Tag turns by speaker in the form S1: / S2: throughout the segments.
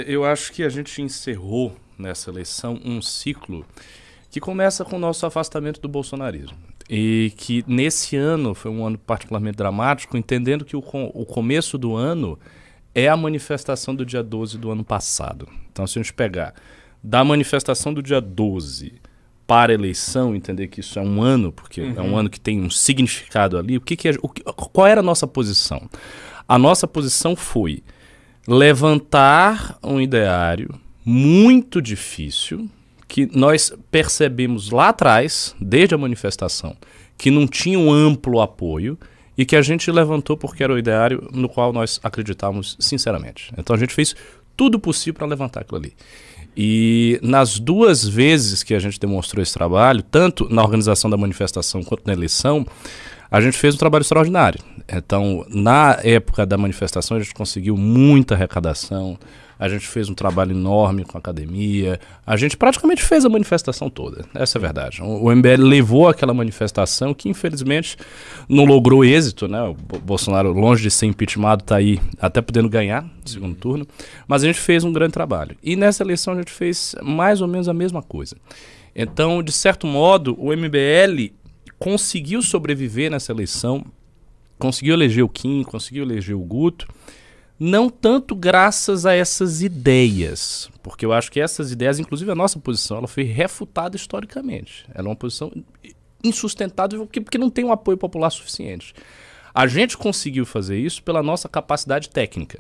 S1: eu acho que a gente encerrou nessa eleição um ciclo que começa com o nosso afastamento do bolsonarismo. E que nesse ano foi um ano particularmente dramático, entendendo que o começo do ano é a manifestação do dia 12 do ano passado. Então, se a gente pegar da manifestação do dia 12 para a eleição, entender que isso é um ano, porque é um ano que tem um significado ali, qual era a nossa posição? A nossa posição foi levantar um ideário muito difícil, que nós percebemos lá atrás, desde a manifestação, que não tinha um amplo apoio e que a gente levantou porque era o ideário no qual nós acreditávamos sinceramente. Então a gente fez tudo possível para levantar aquilo ali. E nas 2 vezes que a gente demonstrou esse trabalho, tanto na organização da manifestação quanto na eleição, a gente fez um trabalho extraordinário. Então, na época da manifestação, a gente conseguiu muita arrecadação, a gente fez um trabalho enorme com a academia, a gente praticamente fez a manifestação toda, essa é a verdade. O MBL levou aquela manifestação que, infelizmente, não logrou êxito, né? O Bolsonaro, longe de ser impeachmentado, está aí até podendo ganhar no segundo turno, mas a gente fez um grande trabalho. E nessa eleição a gente fez mais ou menos a mesma coisa. Então, de certo modo, o MBL conseguiu sobreviver nessa eleição, conseguiu eleger o Kim, conseguiu eleger o Guto, não tanto graças a essas ideias, porque eu acho que essas ideias, inclusive a nossa posição, ela foi refutada historicamente. Ela é uma posição insustentável porque não tem um apoio popular suficiente. A gente conseguiu fazer isso pela nossa capacidade técnica.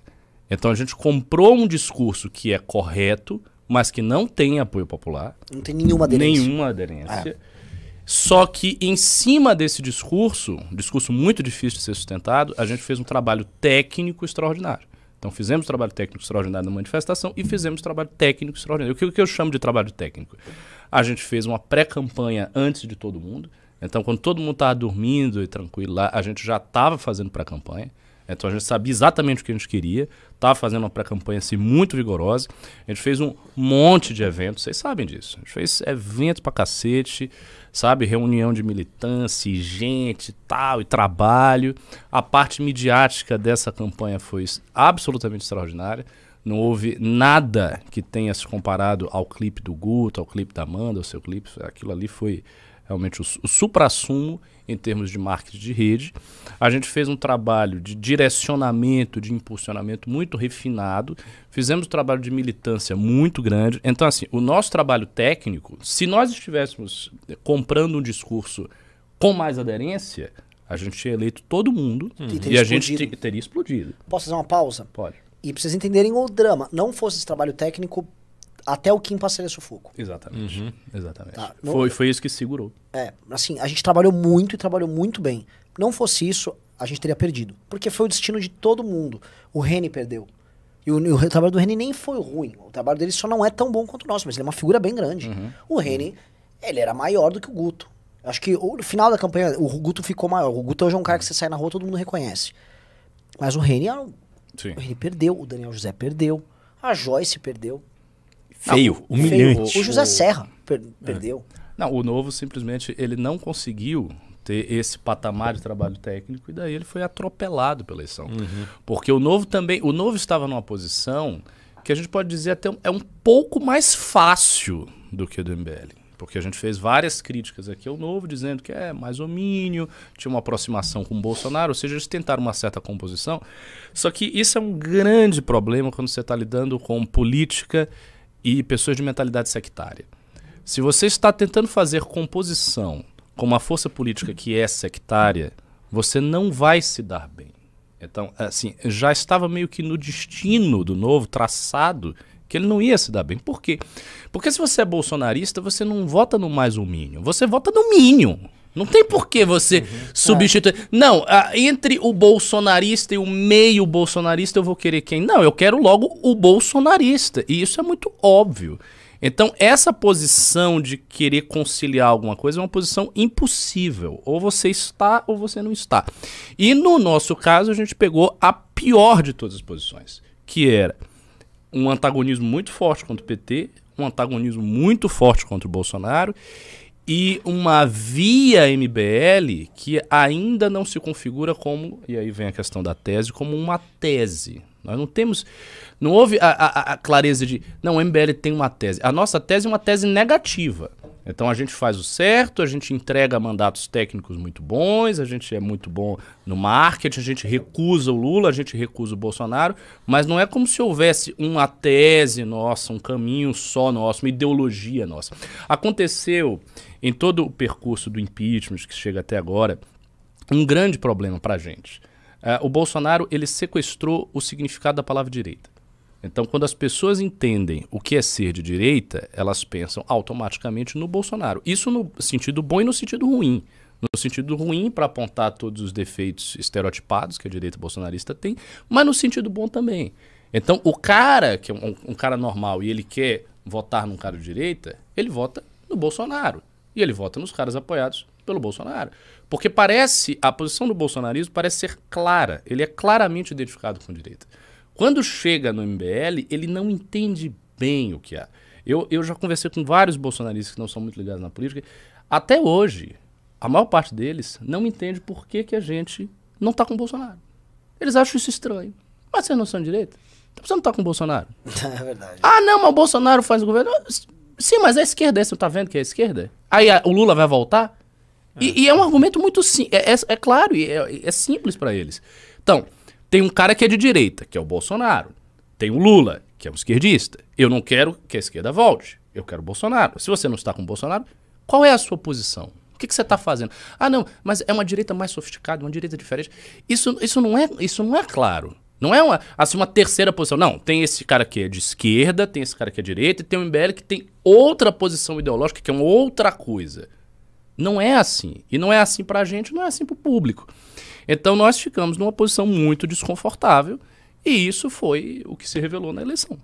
S1: Então a gente comprou um discurso que é correto, mas que não tem apoio popular.
S2: Não tem nenhuma aderência.
S1: Nenhuma aderência. Só que em cima desse discurso, um discurso muito difícil de ser sustentado, a gente fez um trabalho técnico extraordinário. Então fizemos trabalho técnico extraordinário na manifestação e fizemos trabalho técnico extraordinário. O que eu chamo de trabalho técnico? A gente fez uma pré-campanha antes de todo mundo. Então quando todo mundo estava dormindo e tranquilo lá, a gente já estava fazendo pré-campanha. Então a gente sabia exatamente o que a gente queria, estava fazendo uma pré-campanha assim, muito vigorosa. A gente fez um monte de eventos, vocês sabem disso. A gente fez evento pra cacete, sabe? Reunião de militância, e gente tal, e trabalho. A parte midiática dessa campanha foi absolutamente extraordinária. Não houve nada que tenha se comparado ao clipe do Guto, ao clipe da Amanda, ao seu clipe. Aquilo ali foi realmente o suprassumo em termos de marketing de rede. A gente fez um trabalho de direcionamento, de impulsionamento muito refinado. Fizemos um trabalho de militância muito grande. Então, assim, o nosso trabalho técnico, se nós estivéssemos comprando um discurso com mais aderência, a gente tinha eleito todo mundo e a gente teria explodido.
S2: Posso fazer uma pausa?
S1: Pode.
S2: E pra vocês entenderem o drama, não fosse esse trabalho técnico, até o Kim passaria sufoco.
S1: Exatamente. Exatamente.
S2: Tá,
S1: Foi isso que segurou.
S2: Assim, a gente trabalhou muito e trabalhou muito bem. Não fosse isso, a gente teria perdido. Porque foi o destino de todo mundo. O Reni perdeu. E o trabalho do Reni nem foi ruim. O trabalho dele só não é tão bom quanto o nosso, mas ele é uma figura bem grande. O Reni, ele era maior do que o Guto. Acho que no final da campanha, o Guto ficou maior. O Guto hoje é um cara que você sai na rua, todo mundo reconhece. Mas o Reni, o Reni perdeu. O Daniel José perdeu. A Joyce perdeu.
S3: Feio, humilhante.
S2: O José Serra perdeu.
S1: Não, o Novo simplesmente ele não conseguiu ter esse patamar de trabalho técnico e daí ele foi atropelado pela eleição. Porque o Novo estava numa posição que a gente pode dizer até é um pouco mais fácil do que a do MBL. Porque a gente fez várias críticas aqui ao Novo, dizendo que é mais homínio, tinha uma aproximação com o Bolsonaro, ou seja, eles tentaram uma certa composição. Só que isso é um grande problema quando você está lidando com política e pessoas de mentalidade sectária. Se você está tentando fazer composição com uma força política que é sectária, você não vai se dar bem. Então, assim, já estava meio que no destino do Novo traçado que ele não ia se dar bem. Por quê? Porque se você é bolsonarista, você não vota no mais um Minion, você vota no Minion. Não tem por que você substituir. Não, entre o bolsonarista e o meio bolsonarista eu vou querer quem? Não, eu quero logo o bolsonarista. E isso é muito óbvio. Então, essa posição de querer conciliar alguma coisa é uma posição impossível. Ou você está ou você não está. E no nosso caso, a gente pegou a pior de todas as posições, que era um antagonismo muito forte contra o PT, um antagonismo muito forte contra o Bolsonaro e uma via MBL que ainda não se configura como, e aí vem a questão da tese, como uma tese. Nós não temos... Não houve a clareza de... Não, o MBL tem uma tese. A nossa tese é uma tese negativa. Então a gente faz o certo, a gente entrega mandatos técnicos muito bons, a gente é muito bom no marketing, a gente recusa o Lula, a gente recusa o Bolsonaro, mas não é como se houvesse uma tese nossa, um caminho só nosso, uma ideologia nossa. Aconteceu em todo o percurso do impeachment que chega até agora, um grande problema para a gente. O Bolsonaro, ele sequestrou o significado da palavra direita. Então, quando as pessoas entendem o que é ser de direita, elas pensam automaticamente no Bolsonaro. Isso no sentido bom e no sentido ruim. No sentido ruim, para apontar todos os defeitos estereotipados que a direita bolsonarista tem, mas no sentido bom também. Então, o cara, que é um cara normal e ele quer votar num cara de direita, ele vota no Bolsonaro. E ele vota nos caras apoiados pelo Bolsonaro. Porque a posição do bolsonarismo parece ser clara. Ele é claramente identificado com a direita. Quando chega no MBL, ele não entende bem o que há. Eu já conversei com vários bolsonaristas que não são muito ligados na política. Até hoje, a maior parte deles não entende por que a gente não está com o Bolsonaro. Eles acham isso estranho. Mas vocês não são de direita? Então você não está com o Bolsonaro.
S2: É verdade.
S1: Ah, não, mas o Bolsonaro faz o governo. Sim, mas é a esquerda. Você não está vendo que é a esquerda? Aí o Lula vai voltar? E é um argumento muito simples. É claro, e é simples para eles. Então... Tem um cara que é de direita, que é o Bolsonaro. Tem o Lula, que é um esquerdista. Eu não quero que a esquerda volte. Eu quero o Bolsonaro. Se você não está com o Bolsonaro, qual é a sua posição? O que você está fazendo? Ah, não, mas é uma direita mais sofisticada, uma direita diferente. Isso não é claro. Não é uma terceira posição. Não, tem esse cara que é de esquerda, tem esse cara que é de direita, e tem o MBL que tem outra posição ideológica, que é uma outra coisa. Não é assim. E não é assim pra gente, não é assim pro público. Então nós ficamos numa posição muito desconfortável e isso foi o que se revelou na eleição.